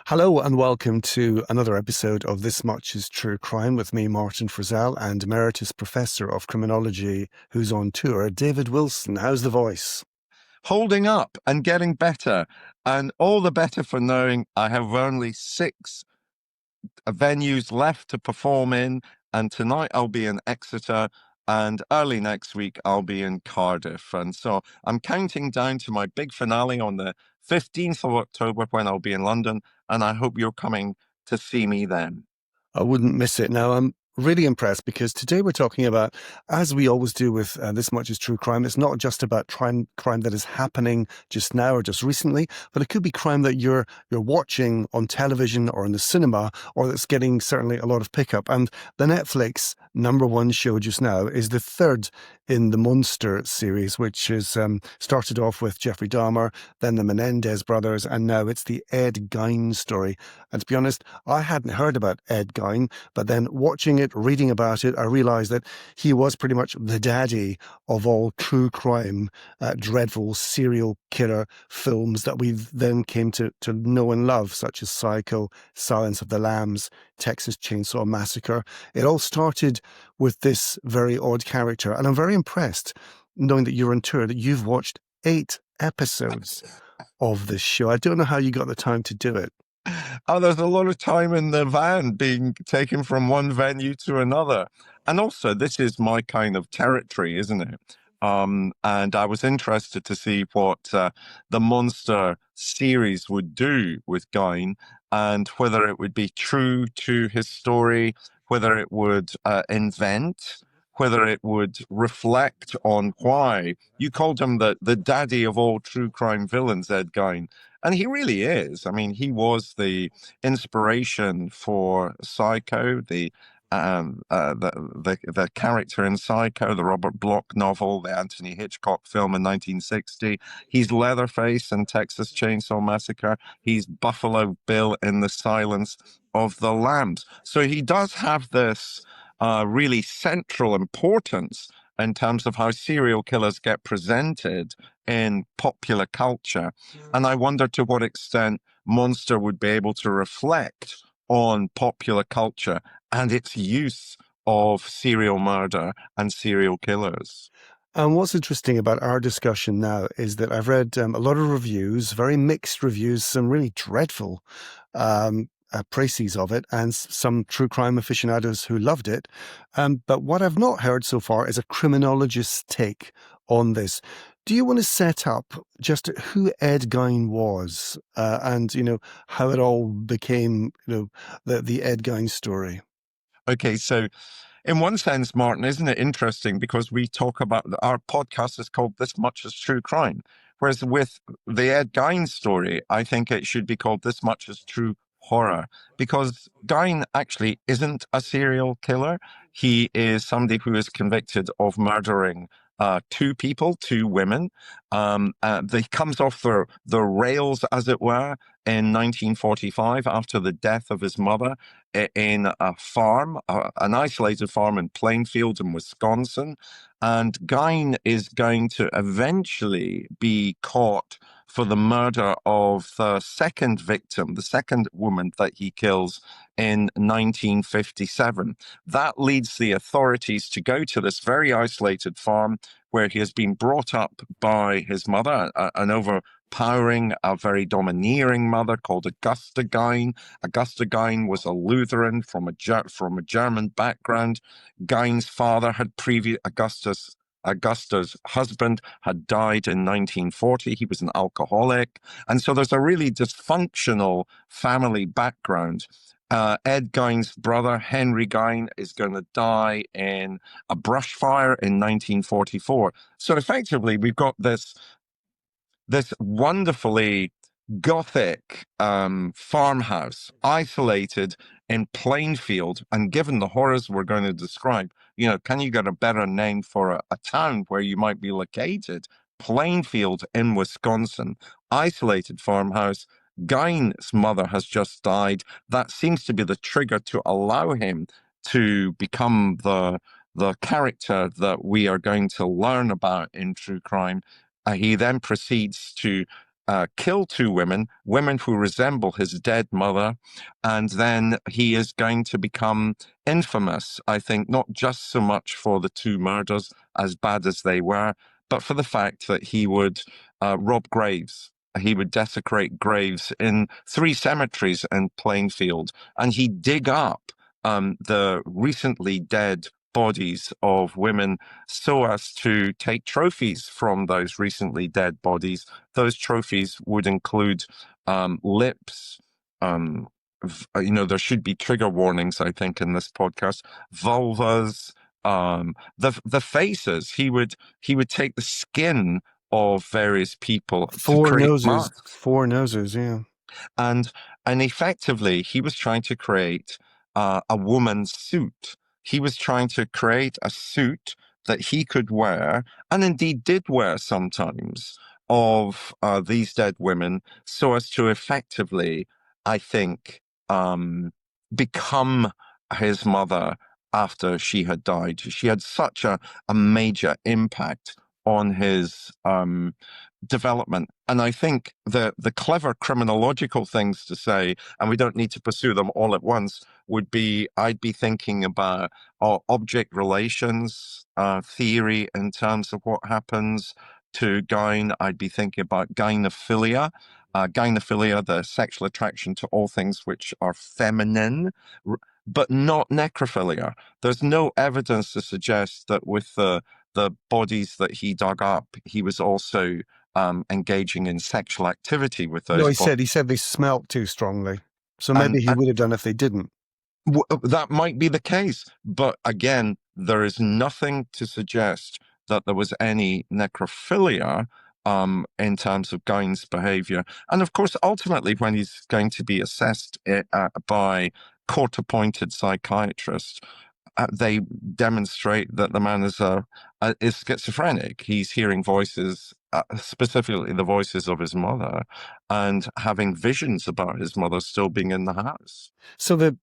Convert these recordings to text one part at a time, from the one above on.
Hello and welcome to another episode of This Much is True Crime with me, Martin Frizell, and Emeritus Professor of Criminology who's on tour, David Wilson. How's the voice? Holding up and getting better, and all the better for knowing I have only six venues left to perform in, and tonight I'll be in Exeter, and early next week I'll be in Cardiff. And so I'm counting down to my big finale on the 15th of October when I'll be in London, and I hope you're coming to see me then. I wouldn't miss it. Now, I'm really impressed because today we're talking about, as we always do with This Much is True Crime, it's not just about crime that is happening just now or just recently, but it could be crime that you're watching on television or in the cinema, or that's getting certainly a lot of pickup. And the Netflix #1 show just now is the third in the Monster series, which is started off with Jeffrey Dahmer, then the Menendez brothers, and now it's the Ed Gein story. And to be honest, I hadn't heard about Ed Gein, but then watching it, reading about it, I realized that he was pretty much the daddy of all true crime, dreadful serial killer films that we then came to know and love, such as Psycho, Silence of the Lambs, Texas Chainsaw Massacre. It all started with this very odd character, and I'm very impressed, knowing that you're on tour, that you've watched 8 episodes of this show. I don't know how you got the time to do it. Oh, there's a lot of time in the van being taken from one venue to another. And also, this is my kind of territory, isn't it? And I was interested to see what the Monster series would do with Gein, and whether it would be true to his story, whether it would invent, whether it would reflect on why. You called him the daddy of all true crime villains, Ed Gein. And he really is. I mean, he was the inspiration for Psycho, the character in Psycho, the Robert Bloch novel, the Anthony Hitchcock film in 1960. He's Leatherface in Texas Chainsaw Massacre. He's Buffalo Bill in The Silence of the Lambs. So he does have this really central importance in terms of how serial killers get presented in popular culture. And I wonder to what extent Monster would be able to reflect on popular culture and its use of serial murder and serial killers. And what's interesting about our discussion now is that I've read a lot of reviews, very mixed reviews, some really dreadful précis of it, and some true crime aficionados who loved it. But what I've not heard so far is a criminologist's take on this. Do you want to set up just who Ed Gein was, and how it all became the Ed Gein story? Okay, so in one sense, Martin, isn't it interesting? Because we talk about our podcast is called This Much is True Crime. Whereas with the Ed Gein story, I think it should be called This Much is True Horror, because Gein actually isn't a serial killer. He is somebody who is convicted of murdering 2 women. He comes off the rails, as it were, in 1945 after the death of his mother in a farm, an isolated farm in Plainfield in Wisconsin. And Gein is going to eventually be caught for the murder of the second victim, the second woman that he kills in 1957. That leads the authorities to go to this very isolated farm where he has been brought up by his mother, an overpowering, a very domineering mother called Augusta Gein. Augusta Gein was a Lutheran from a German background. Gein's father had Augusta's husband had died in 1940. He was an alcoholic. And so there's a really dysfunctional family background. Ed Gein's brother, Henry Gein, is going to die in a brush fire in 1944. So effectively, we've got this wonderfully Gothic farmhouse, isolated in Plainfield. And given the horrors we're going to describe, can you get a better name for a town where you might be located? Plainfield in Wisconsin, isolated farmhouse. Gein's mother has just died. That seems to be the trigger to allow him to become the character that we are going to learn about in true crime. He then proceeds to kill two women, women who resemble his dead mother, and then he is going to become infamous, I think, not just so much for the two murders, as bad as they were, but for the fact that he would rob graves. He would desecrate graves in 3 cemeteries in Plainfield, and he'd dig up the recently dead bodies of women so as to take trophies from those recently dead bodies. Those trophies would include lips. There should be trigger warnings, I think, in this podcast. Vulvas, the faces. He would take the skin of various people to create masks. 4 noses, yeah. And effectively, he was trying to create a woman's suit. He was trying to create a suit that he could wear, and indeed did wear sometimes, of these dead women, so as to effectively, I think, become his mother after she had died. She had such a major impact on his development. And I think the clever criminological things to say, and we don't need to pursue them all at once, would be, I'd be thinking about object relations theory in terms of what happens to Gein. I'd be thinking about gynophilia. Gynophilia, the sexual attraction to all things which are feminine, but not necrophilia. There's no evidence to suggest that with the bodies that he dug up, he was also engaging in sexual activity with those No, bodies. he said they smelt too strongly. So And, maybe he would have done if they didn't. that might be the case. But again, there is nothing to suggest that there was any necrophilia in terms of Gein's behavior. And of course, ultimately, when he's going to be assessed by court-appointed psychiatrists, they demonstrate that the man is schizophrenic. He's hearing voices, specifically the voices of his mother, and having visions about his mother still being in the house. So the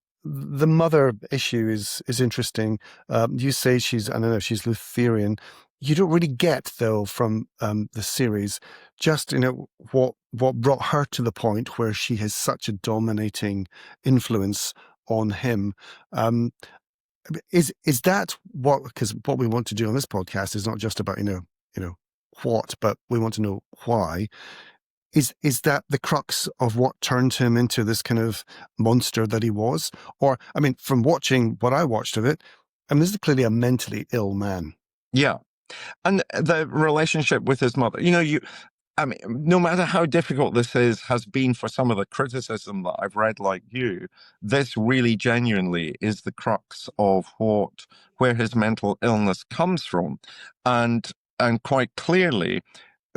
mother issue is interesting. You say she's, I don't know, she's Lutherian. You don't really get, though, from the series, just what brought her to the point where she has such a dominating influence on him. Is that what? Because what we want to do on this podcast is not just about what, but we want to know why. Is that the crux of what turned him into this kind of monster that he was? Or, I mean, from watching what I watched of it, I mean, this is clearly a mentally ill man. Yeah. And the relationship with his mother, I mean, no matter how difficult this has been for some of the criticism that I've read like you, this really genuinely is the crux of where his mental illness comes from. And quite clearly,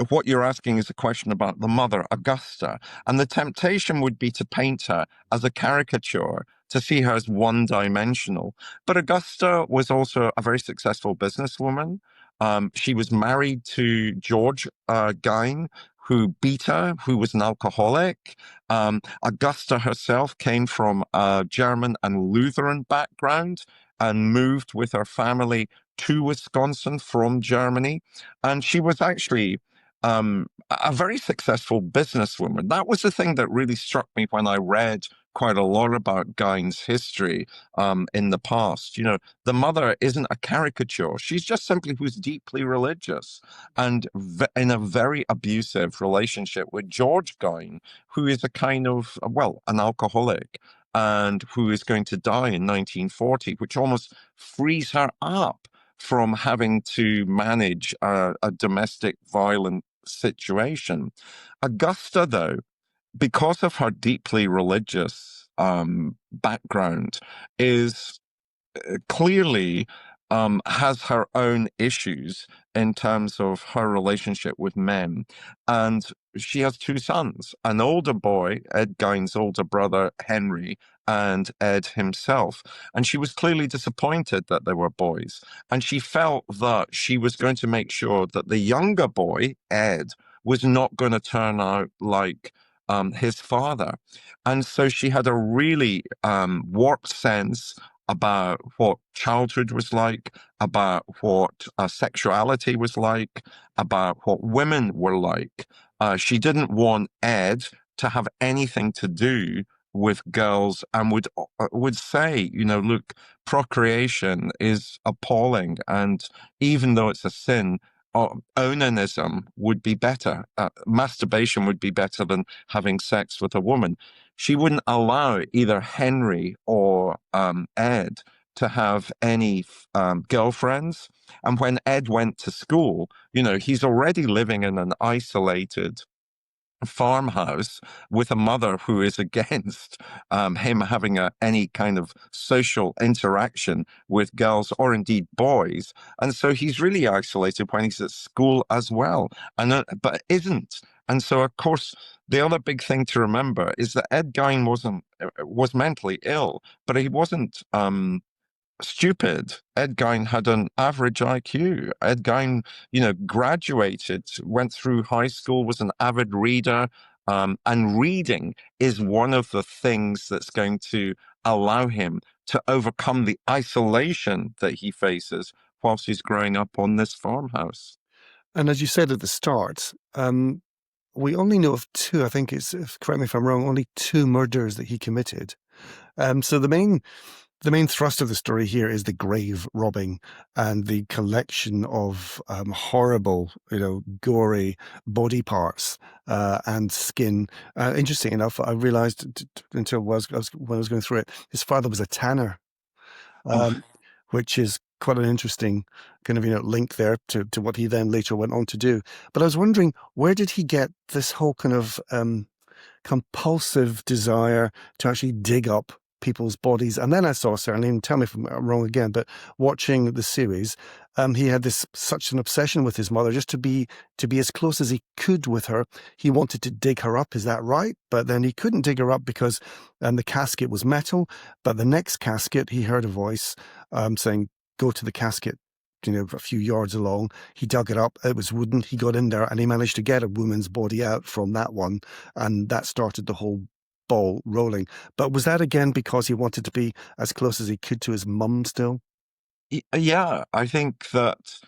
what you're asking is a question about the mother, Augusta. And the temptation would be to paint her as a caricature, to see her as one-dimensional. But Augusta was also a very successful businesswoman. She was married to George Gein, who beat her, who was an alcoholic. Augusta herself came from a German and Lutheran background and moved with her family to Wisconsin from Germany. And she was actually a very successful businesswoman. That was the thing that really struck me when I read quite a lot about Gein's history in the past. The mother isn't a caricature. She's just simply who's deeply religious and in a very abusive relationship with George Gein, who is a kind of, an alcoholic and who is going to die in 1940, which almost frees her up from having to manage a domestic violent situation. Augusta, though, because of her deeply religious background, is clearly has her own issues in terms of her relationship with men. And she has 2 sons, an older boy, Ed Gein's older brother, Henry, and Ed himself. And she was clearly disappointed that they were boys. And she felt that she was going to make sure that the younger boy, Ed, was not going to turn out like his father. And so she had a really warped sense about what childhood was like, about what sexuality was like, about what women were like. She didn't want Ed to have anything to do with girls, and would say, look, procreation is appalling, and even though it's a sin, onanism would be better. Masturbation would be better than having sex with a woman. She wouldn't allow either Henry or Ed to have any girlfriends. And when Ed went to school, he's already living in an isolated farmhouse with a mother who is against him having any kind of social interaction with girls or indeed boys. And so he's really isolated when he's at school as well, but isn't. And so, of course, the other big thing to remember is that Ed Gein was mentally ill, but he wasn't stupid. Ed Gein had an average IQ. Ed Gein, graduated, went through high school, was an avid reader. And reading is one of the things that's going to allow him to overcome the isolation that he faces whilst he's growing up on this farmhouse. And as you said at the start, we only know of two, I think it's, correct me if I'm wrong, only two murders that he committed. So the main thrust of the story here is the grave robbing and the collection of horrible, gory body parts and skin. Interesting enough, I realized until when I was going through it, his father was a tanner, Oh, which is quite an interesting kind of link there to what he then later went on to do. But I was wondering, where did he get this whole kind of compulsive desire to actually dig up people's bodies? And then I saw, certainly, and tell me if I'm wrong again, but watching the series, he had such an obsession with his mother, just to be as close as he could with her. He wanted to dig her up, is that right? But then he couldn't dig her up because the casket was metal. But the next casket, he heard a voice saying, "Go to the casket." A few yards along. He dug it up. It was wooden. He got in there and he managed to get a woman's body out from that one. And that started the whole ball rolling. But was that again because he wanted to be as close as he could to his mum still? Yeah, I think that,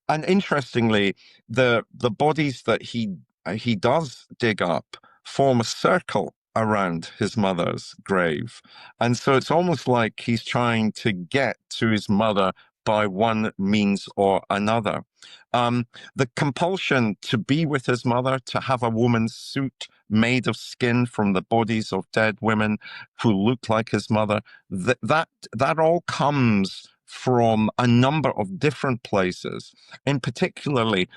and interestingly, the bodies that he does dig up form a circle around his mother's grave, and so it's almost like he's trying to get to his mother by one means or another. The compulsion to be with his mother, to have a woman's suit made of skin from the bodies of dead women who look like his mother, that all comes from a number of different places, in particularly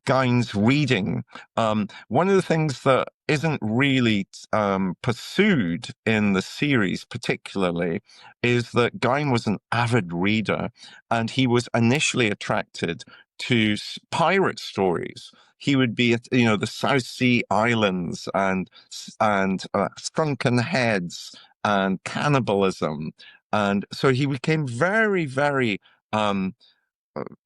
Gein's reading. One of the things that isn't really pursued in the series particularly is that Gein was an avid reader, and he was initially attracted to pirate stories. He would be at, the South Sea Islands and sunken heads and cannibalism, and so he became very, very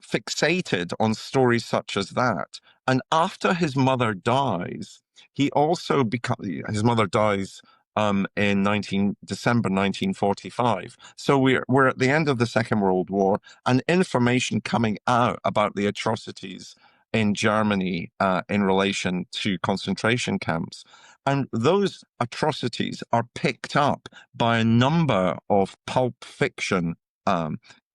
fixated on stories such as that. And after his mother dies, his mother dies in December 1945. So we're at the end of the Second World War, and information coming out about the atrocities in Germany in relation to concentration camps. And those atrocities are picked up by a number of pulp fiction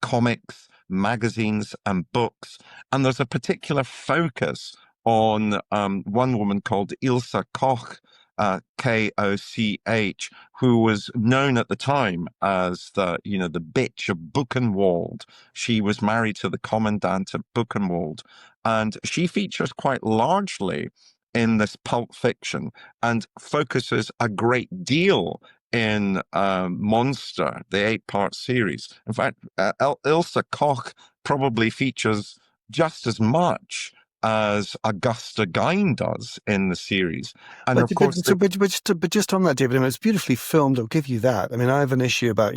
comics, magazines, and books. And there's a particular focus on one woman called Ilse Koch, Koch, who was known at the time as the bitch of Buchenwald. She was married to the commandant at Buchenwald, and she features quite largely in this pulp fiction and focuses a great deal in Monster, the 8-part series. In fact, Ilse Koch probably features just as much as Augusta Gein does in the series. And But of course, but just on that, David, I mean, it's beautifully filmed. I'll give you that. I mean, I have an issue about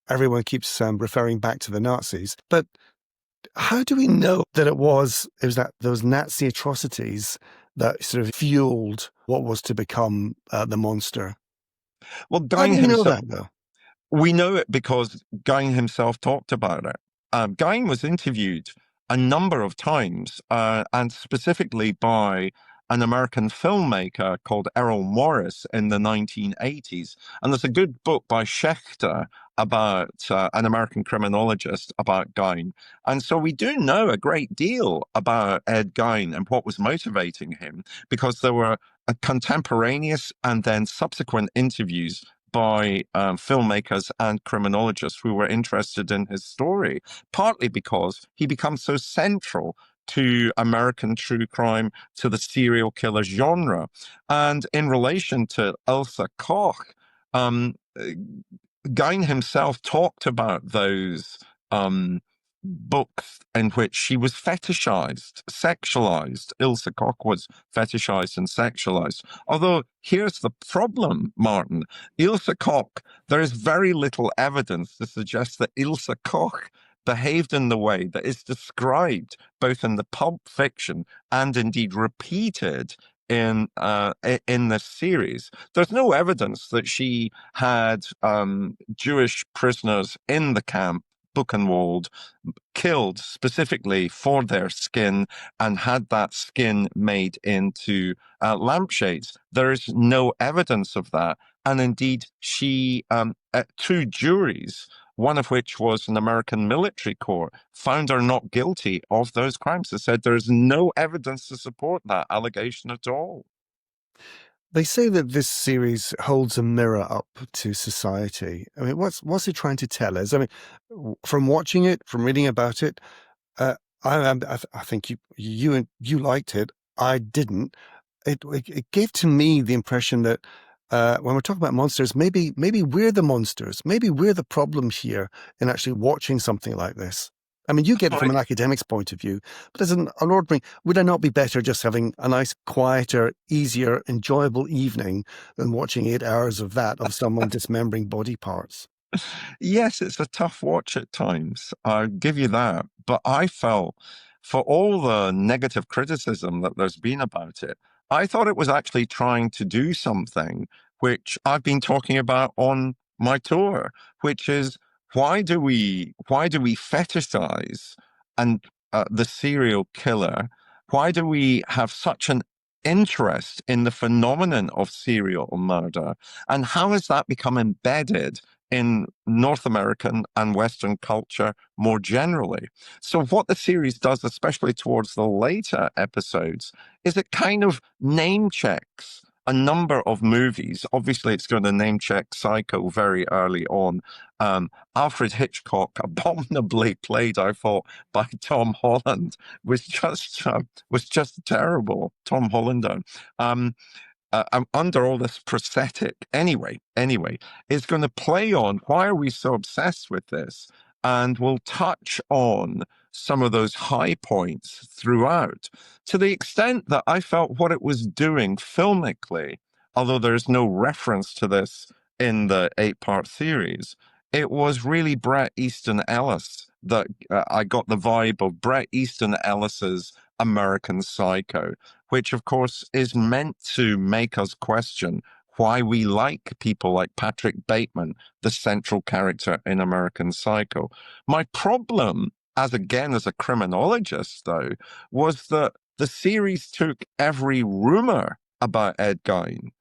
everyone keeps referring back to the Nazis, but how do we know that it was that those Nazi atrocities that sort of fueled what was to become the monster? well, How do Gein we know himself, that though? we know it because Gein himself talked about it. Gein was interviewed a number of times, and specifically by an American filmmaker called Errol Morris in the 1980s. And there's a good book by Schechter about an American criminologist about Gein. And so we do know a great deal about Ed Gein and what was motivating him, because there were contemporaneous and then subsequent interviews by filmmakers and criminologists who were interested in his story, partly because he becomes so central to American true crime, to the serial killer genre. And in relation to Elsa Koch, Gein himself talked about those books in which she was fetishized, sexualized. Ilse Koch was fetishized and sexualized. Although here's the problem, Martin. Ilse Koch, there is very little evidence to suggest that Ilse Koch behaved in the way that is described both in the pulp fiction and indeed repeated in this series. There's no evidence that she had Jewish prisoners in the camp Buchenwald killed specifically for their skin and had that skin made into lampshades. There is no evidence of that. And indeed, she, two juries, one of which was an American military court, found her not guilty of those crimes. They said there is no evidence to support that allegation at all. They say that this series holds a mirror up to society. I mean, what's it trying to tell us? I mean, from watching it, from reading about it, uh, I think you liked it. I didn't. It gave to me the impression that when we're talking about monsters, maybe we're the monsters. Maybe we're the problem here in actually watching something like this. I mean, you get it from an academic's point of view, but as an ordinary, would it not be better just having a nice, quieter, easier, enjoyable evening than watching 8 hours of that, of someone dismembering body parts? Yes, it's a tough watch at times. I'll give you that. But I felt, for all the negative criticism that there's been about it, I thought it was actually trying to do something which I've been talking about on my tour, which is why do we fetishize and the serial killer? Why do we have such an interest in the phenomenon of serial murder? And how has that become embedded in North American and Western culture more generally? So what the series does, especially towards the later episodes, is it kind of name checks a number of movies. Obviously, it's going to name check Psycho very early on. Alfred Hitchcock, abominably played, I thought, by Tom Holland, was just terrible. Tom Hollander. I'm under all this prosthetic. Anyway, it's going to play on why are we so obsessed with this? And we'll touch on some of those high points throughout to the extent that I felt what it was doing filmically, although there's no reference to this in the 8-part series, it was really Bret Easton Ellis that I got the vibe of Bret Easton Ellis's American Psycho, which of course is meant to make us question why we like people like Patrick Bateman, the central character in American Psycho. My problem, as a criminologist, though, was that the series took every rumor about Ed Gein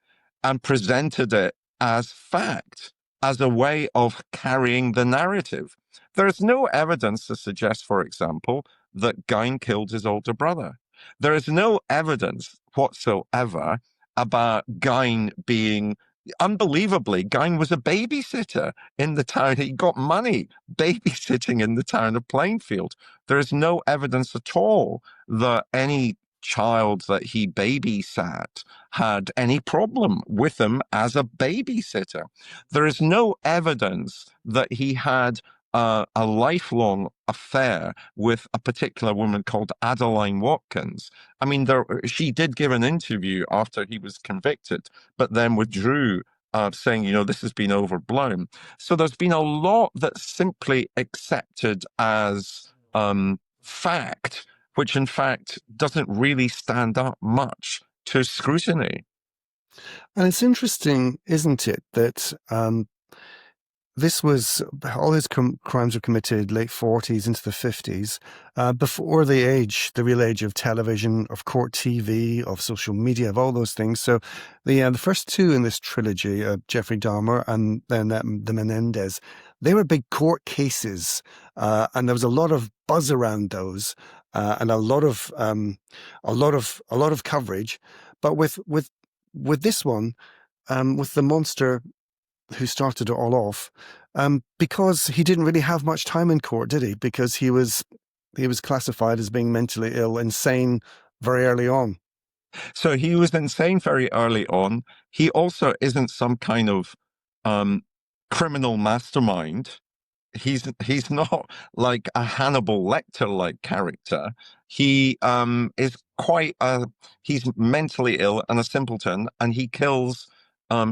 and presented it as fact, as a way of carrying the narrative. There's no evidence to suggest, for example, that Gein killed his older brother. There is no evidence whatsoever about Gein being, unbelievably, Gein was a babysitter in the town. He got money babysitting in the town of Plainfield. There is no evidence at all that any child that he babysat had any problem with him as a babysitter. There is no evidence that he had a lifelong affair with a particular woman called Adeline Watkins. I mean, she did give an interview after he was convicted, but then withdrew, saying, this has been overblown. So there's been a lot that's simply accepted as fact, which in fact doesn't really stand up much to scrutiny. And it's interesting, isn't it, that this was all his crimes were committed late 40s into the 50s, before the real age of television, of court TV, of social media, of all those things. So the first two in this trilogy, Jeffrey Dahmer and then the Menendez, they were big court cases, and there was a lot of buzz around those, and a lot of coverage. But with this one, with the monster who started it all off, because he didn't really have much time in court, did he? Because he was classified as being mentally ill, insane, very early on. So he was insane very early on. He also isn't some kind of um, criminal mastermind. He's not like a Hannibal Lecter like character. He is quite he's mentally ill and a simpleton, and he kills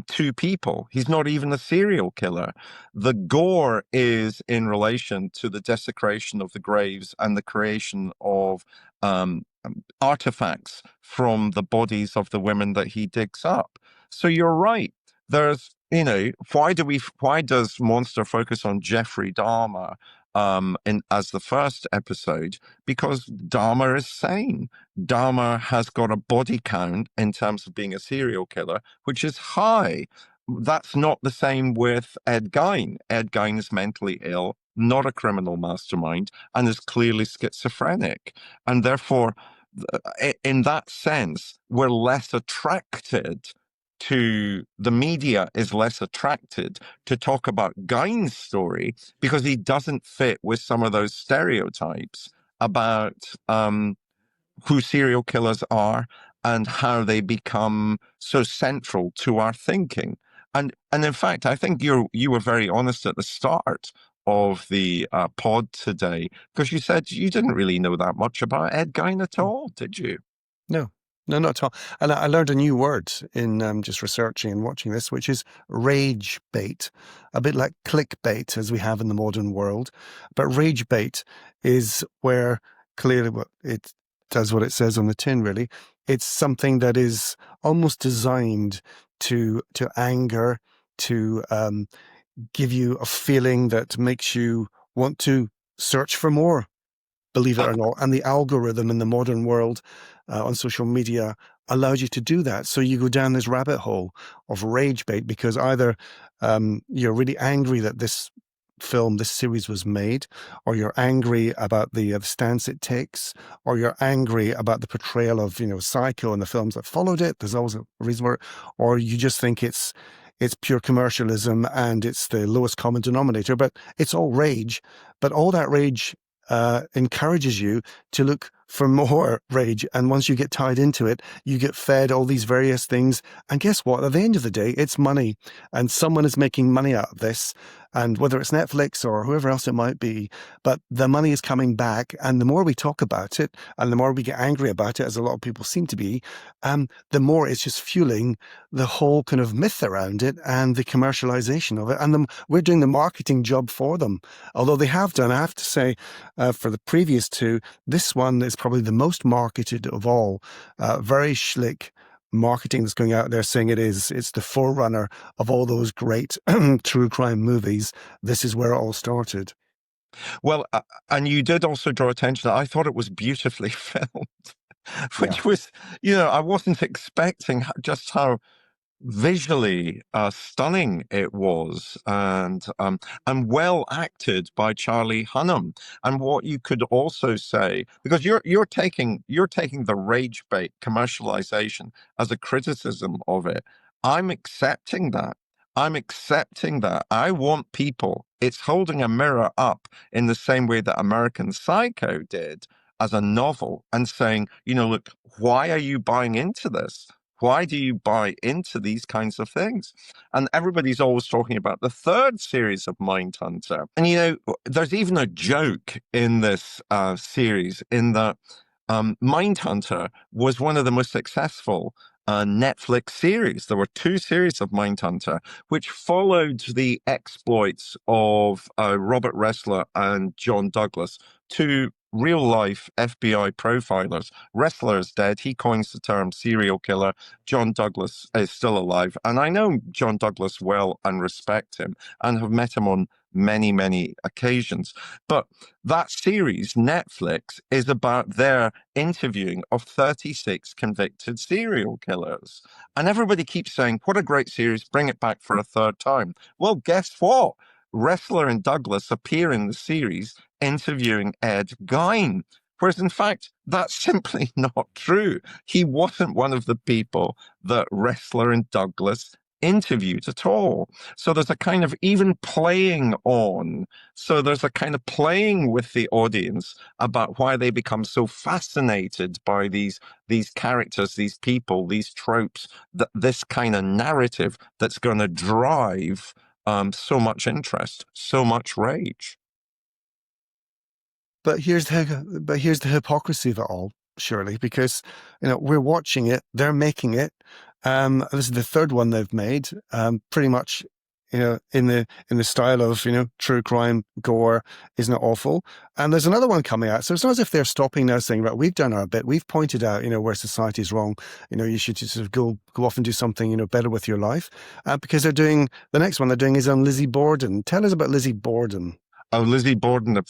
two people. He's not even a serial killer. The gore is in relation to the desecration of the graves and the creation of artifacts from the bodies of the women that he digs up. So you're right. There's, why does Monster focus on Jeffrey Dahmer as the first episode? Because Dahmer is sane. Dahmer has got a body count in terms of being a serial killer, which is high. That's not the same with Ed Gein. Ed Gein is mentally ill, not a criminal mastermind, and is clearly schizophrenic. And therefore, in that sense, we're less attracted to the media is less attracted to talk about Gein's story because he doesn't fit with some of those stereotypes about who serial killers are and how they become so central to our thinking. And in fact, I think you were very honest at the start of the pod today because you said you didn't really know that much about Ed Gein at all, did you? No, no, not at all. And I learned a new word in just researching and watching this, which is rage bait, a bit like clickbait as we have in the modern world. But rage bait is where clearly what it does what it says on the tin, really. It's something that is almost designed to anger, to give you a feeling that makes you want to search for more, believe it or not. And the algorithm in the modern world on social media allows you to do that. So you go down this rabbit hole of rage bait because either you're really angry that this series was made, or you're angry about the stance it takes, or you're angry about the portrayal of, Psycho and the films that followed it. There's always a reason for it. Or you just think it's pure commercialism and it's the lowest common denominator, but it's all rage. But all that rage encourages you to look for more rage. And once you get tied into it, you get fed all these various things. And guess what? At the end of the day, it's money. And someone is making money out of this. And whether it's Netflix or whoever else it might be, but the money is coming back. And the more we talk about it and the more we get angry about it, as a lot of people seem to be, the more it's just fueling the whole kind of myth around it and the commercialization of it. And we're doing the marketing job for them. Although they have done, I have to say, for the previous two, this one is probably the most marketed of all. Very schlick marketing that's going out there saying it's the forerunner of all those great true crime movies. This is where it all started. Well, and you did also draw attention. I thought it was beautifully filmed, Yeah. which was, I wasn't expecting just how visually stunning it was, and well acted by Charlie Hunnam. And what you could also say, because you're taking the rage bait commercialization as a criticism of it, I'm accepting that. I'm accepting that. I want people. It's holding a mirror up in the same way that American Psycho did as a novel and saying, look, why are you buying into this? Why do you buy into these kinds of things? And everybody's always talking about the third series of Mindhunter. And, there's even a joke in this series in that Mindhunter was one of the most successful Netflix series. There were two series of Mindhunter, which followed the exploits of Robert Ressler and John Douglas, two real life FBI profilers. Wrestler is dead. He coins the term serial killer. John Douglas is still alive. And I know John Douglas well and respect him and have met him on many, many occasions. But that series, Netflix, is about their interviewing of 36 convicted serial killers. And everybody keeps saying, what a great series, bring it back for a third time. Well, guess what? Wrestler and Douglas appear in the series interviewing Ed Gein. Whereas, in fact, that's simply not true. He wasn't one of the people that Wrestler and Douglas interviewed at all. So there's a kind of even playing on. So there's a kind of playing with the audience about why they become so fascinated by these characters, these people, these tropes, this kind of narrative that's going to drive so much interest, so much rage. But here's the hypocrisy of it all, surely, because we're watching it, they're making it. This is the third one they've made, pretty much, in the style of true crime, gore, isn't it awful? And there's another one coming out, so it's not as if they're stopping now, saying, right, we've done our bit, we've pointed out, where society's wrong. You should just sort of go off and do something, better with your life, because the next one they're doing is on Lizzie Borden. Tell us about Lizzie Borden. Oh, Lizzie Borden, a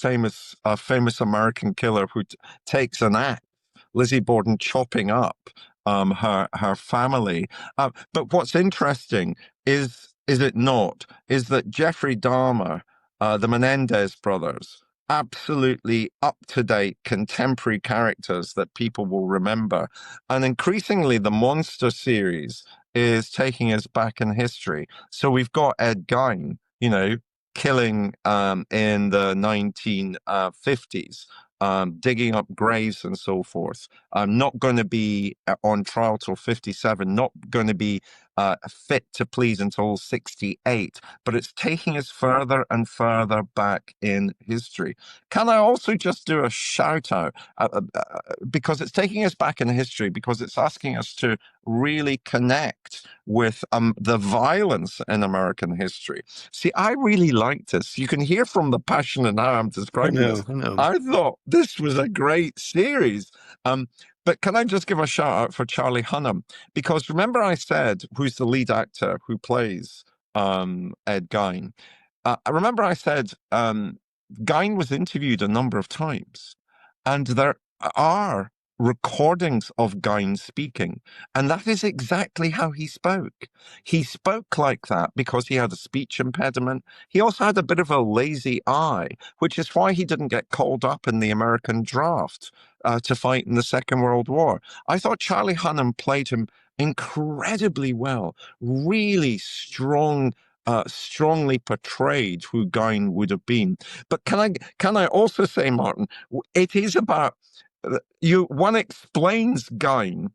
famous American killer who takes an axe. Lizzie Borden chopping up her family. But what's interesting is it not, is that Jeffrey Dahmer, the Menendez brothers, absolutely up-to-date contemporary characters that people will remember. And increasingly, the Monster series is taking us back in history. So we've got Ed Gein, killing in the 1950s, digging up graves and so forth. Not going to be on trial till 57, not going to be fit to please until 68, but it's taking us further and further back in history. Can I also just do a shout out? Because it's taking us back in history, because it's asking us to really connect with the violence in American history. See, I really like this. You can hear from the passion in how I'm describing this. I know. I thought this was a great series. But can I just give a shout out for Charlie Hunnam? Because remember I said, who's the lead actor who plays Ed Gein? I remember I said Gein was interviewed a number of times, and there are recordings of Gein speaking, and that is exactly how he spoke. He spoke like that because he had a speech impediment. He also had a bit of a lazy eye, which is why he didn't get called up in the American draft to fight in the Second World War. I thought Charlie Hunnam played him incredibly well, really strongly portrayed who Gein would have been. But can I also say, Martin, it is about one explains Gein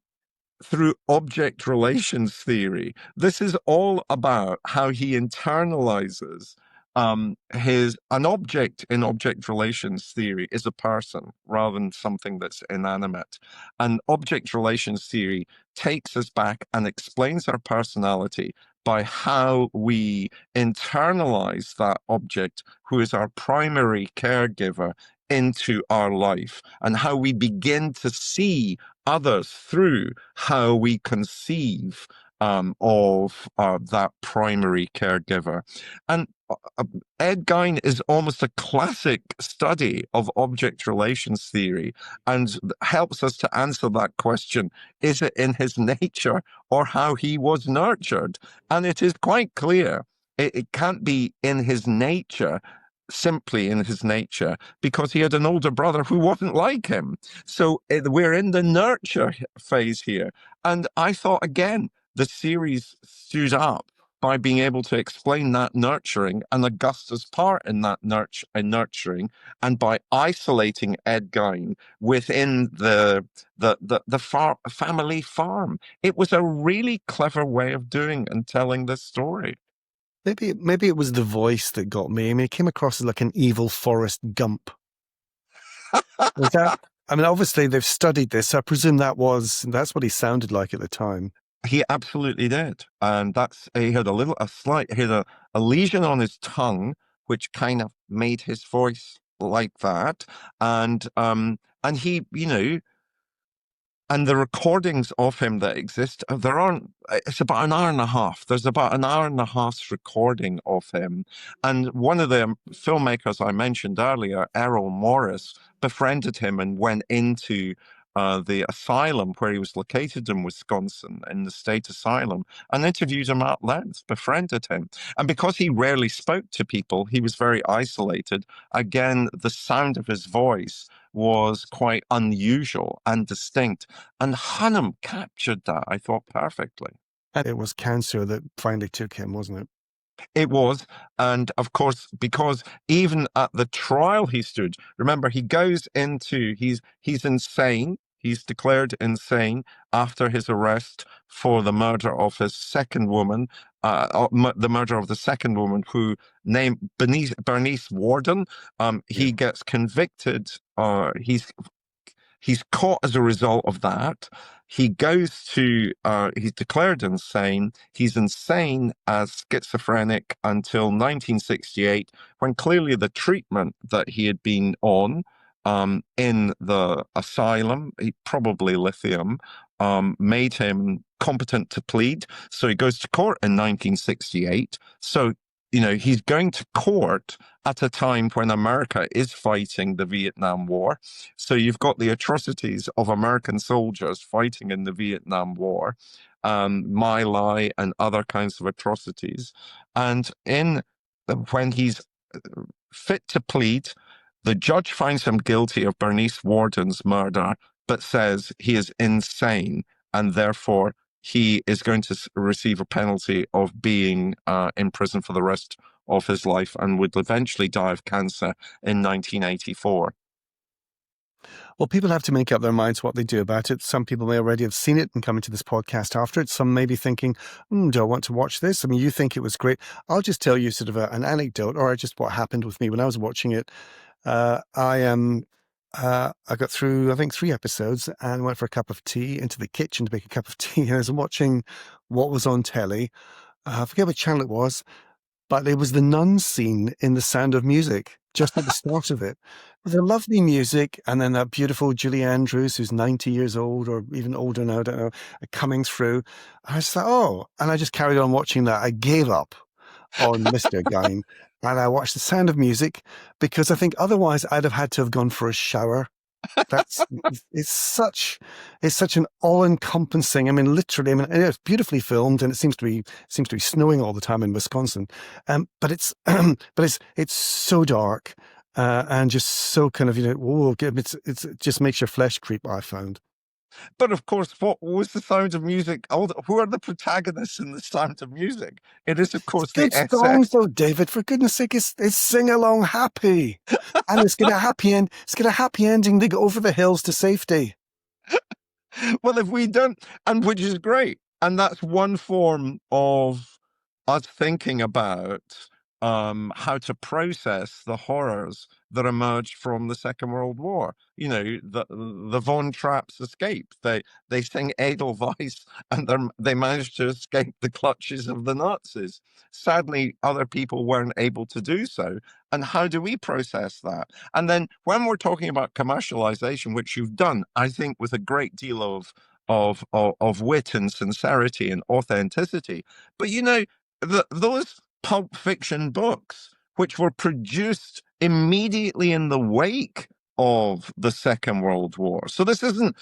through object relations theory. This is all about how he internalizes an object in object relations theory is a person rather than something that's inanimate. And object relations theory takes us back and explains our personality by how we internalize that object who is our primary caregiver into our life, and how we begin to see others through how we conceive of that primary caregiver. And Ed Gein is almost a classic study of object relations theory and helps us to answer that question. Is it in his nature or how he was nurtured? And it is quite clear it can't be in his nature, simply in his nature, because he had an older brother who wasn't like him. So we're in the nurture phase here. And I thought, again, the series stood up by being able to explain that nurturing and Augusta's part in that nurturing, and by isolating Ed Gein within the family farm. It was a really clever way of doing and telling this story. Maybe it was the voice that got me. I mean, it came across as like an evil Forrest Gump. Was that? I mean, obviously they've studied this, so I presume that's what he sounded like at the time. He absolutely did, and he had he had a lesion on his tongue, which kind of made his voice like that. And he, and the recordings of him that exist, there aren't, it's about an hour and a half. There's about an hour and a half's recording of him. And one of the filmmakers I mentioned earlier, Errol Morris, befriended him and went into the asylum where he was located in Wisconsin, in the state asylum, and interviewed him at length, befriended him. And because he rarely spoke to people, he was very isolated. Again, the sound of his voice was quite unusual and distinct. And Hunnam captured that, I thought, perfectly. And it was cancer that finally took him, wasn't it? It was. And of course, because even at the trial he stood, remember, he goes into, he's insane. He's declared insane after his arrest for the murder of his second woman, the murder of the second woman who named Bernice Warden. Yeah. He gets convicted. He's caught as a result of that. He goes to, he's declared insane. He's insane as schizophrenic until 1968, when clearly the treatment that he had been on in the asylum, probably lithium, made him competent to plead. So he goes to court in 1968. So, he's going to court at a time when America is fighting the Vietnam War. So you've got the atrocities of American soldiers fighting in the Vietnam War, My Lai and other kinds of atrocities. And when he's fit to plead, the judge finds him guilty of Bernice Warden's murder, but says he is insane, and therefore he is going to receive a penalty of being in prison for the rest of his life, and would eventually die of cancer in 1984. Well, people have to make up their minds what they do about it. Some people may already have seen it and come into this podcast after it. Some may be thinking, do I want to watch this? I mean, you think it was great. I'll just tell you sort of an anecdote, or just what happened with me when I was watching it. I got through, I think, 3 episodes and went for a cup of tea into the kitchen to make a cup of tea. And I was watching what was on telly. I forget what channel it was, but it was the nun scene in The Sound of Music, just at the start of it, with the lovely music, and then that beautiful Julie Andrews, who's 90 years old or even older now, I don't know, coming through. I was like, oh, and I just carried on watching that. I gave up on Mr. Gein, and I watched The Sound of Music because I think otherwise I'd have had to have gone for a shower. That's it's such an all-encompassing. I mean, literally. I mean, it's beautifully filmed, and it seems to be snowing all the time in Wisconsin. But it's it's so dark and just so kind of whoa, it just makes your flesh creep. I found. But of course, what was The Sound of Music? Who are the protagonists in The Sound of Music? It is, of It's course, the good SS. songs though, David. For goodness sake, it's sing along happy, and it's got a happy end. It's got a happy ending. They go over the hills to safety. Well, if we don't, and which is great, and that's one form of us thinking about how to process the horrors that emerged from the Second World War. The Von Trapps escaped. They sing Edelweiss, and they managed to escape the clutches of the Nazis. Sadly, other people weren't able to do so. And how do we process that? And then when we're talking about commercialization, which you've done, I think, with a great deal of wit and sincerity and authenticity, but those pulp fiction books, which were produced immediately in the wake of the Second World War. So this isn't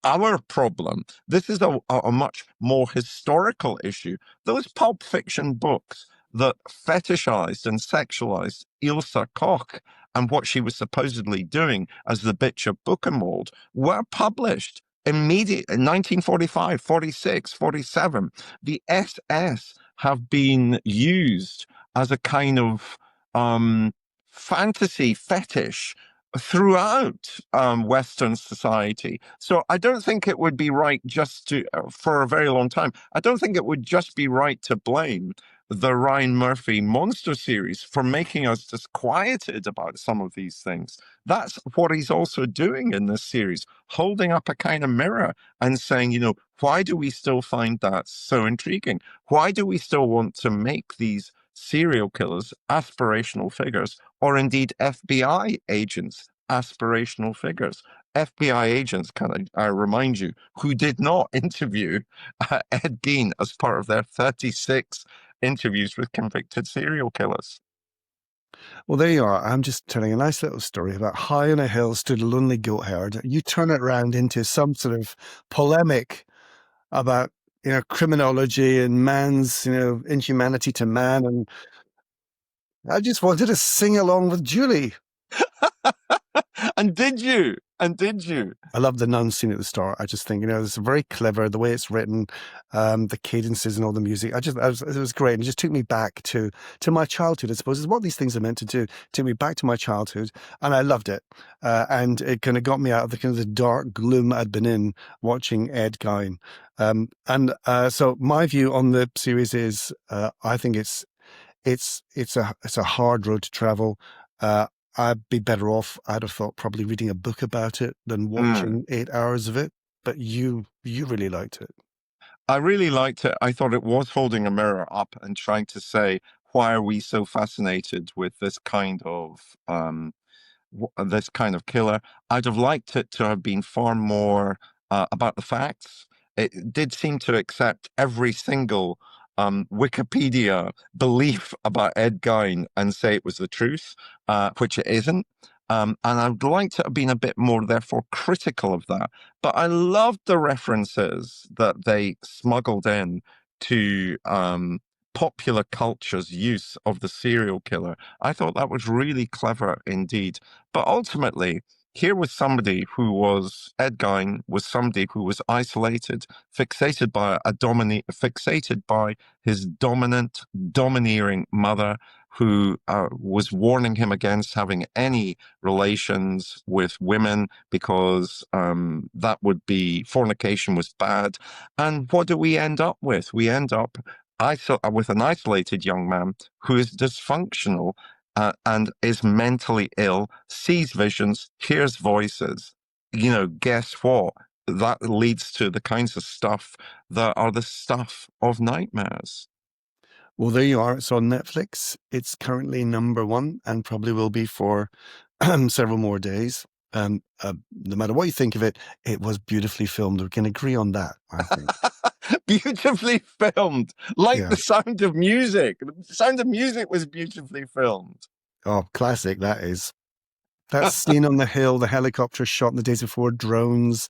our problem. This is a much more historical issue. Those pulp fiction books that fetishized and sexualized Ilsa Koch and what she was supposedly doing as the bitch of Buchenwald were published immediately in 1945, 46, 47. The SS have been used as a kind of fantasy fetish throughout Western society. So I don't think it would be right just to, for a very long time, I don't think it would just be right to blame the Ryan Murphy monster series for making us disquieted about some of these things. That's what he's also doing in this series, holding up a kind of mirror and saying, why do we still find that so intriguing? Why do we still want to make these serial killers aspirational figures or indeed FBI agents, aspirational figures. FBI agents, I remind you, who did not interview Ed Gein as part of their 36 interviews with convicted serial killers. Well, there you are. I'm just telling a nice little story about high on a hill stood a lonely goat herd. You turn it around into some sort of polemic about, criminology and man's, inhumanity to man. And I just wanted to sing along with Julie. And did you? And did you? I love the nun scene at the start. I just think, it's very clever, the way it's written, the cadences and all the music. It was great. And it just took me back to my childhood, I suppose, is what these things are meant to do. Took me back to my childhood, and I loved it. And it kind of got me out of the kind of the dark gloom I'd been in watching Ed Gein. So my view on the series is, I think it's a hard road to travel. I'd be better off, I'd have thought, probably reading a book about it than watching 8 hours of it. But you really liked it. I really liked it. I thought it was holding a mirror up and trying to say, why are we so fascinated with this kind of killer? I'd have liked it to have been far more about the facts. It did seem to accept every single Wikipedia belief about Ed Gein and say it was the truth, which it isn't. And I'd like to have been a bit more, therefore, critical of that. But I loved the references that they smuggled in to popular culture's use of the serial killer. I thought that was really clever indeed. But ultimately, here was somebody Ed Gein was somebody who was isolated, fixated by his domineering mother, who was warning him against having any relations with women because that would be fornication was bad. And what do we end up with? We end up with an isolated young man who is dysfunctional and is mentally ill, sees visions, hears voices. Guess what? That leads to the kinds of stuff that are the stuff of nightmares. Well, there you are. It's on Netflix. It's currently number one and probably will be for several more days. No matter what you think of it, it was beautifully filmed. We can agree on that, I think. Beautifully filmed, like Yeah. The Sound of Music. The Sound of Music was beautifully filmed. Oh, classic that is. That scene on the hill, the helicopter shot in the days before, drones.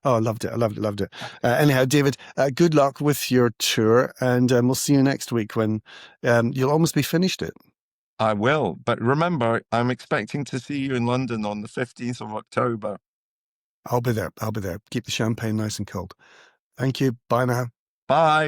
Oh, I loved it. I loved it. Anyhow, David, good luck with your tour, and we'll see you next week when you'll almost be finished it. I will, but remember, I'm expecting to see you in London on the 15th of October. I'll be there. Keep the champagne nice and cold. Thank you. Bye now. Bye.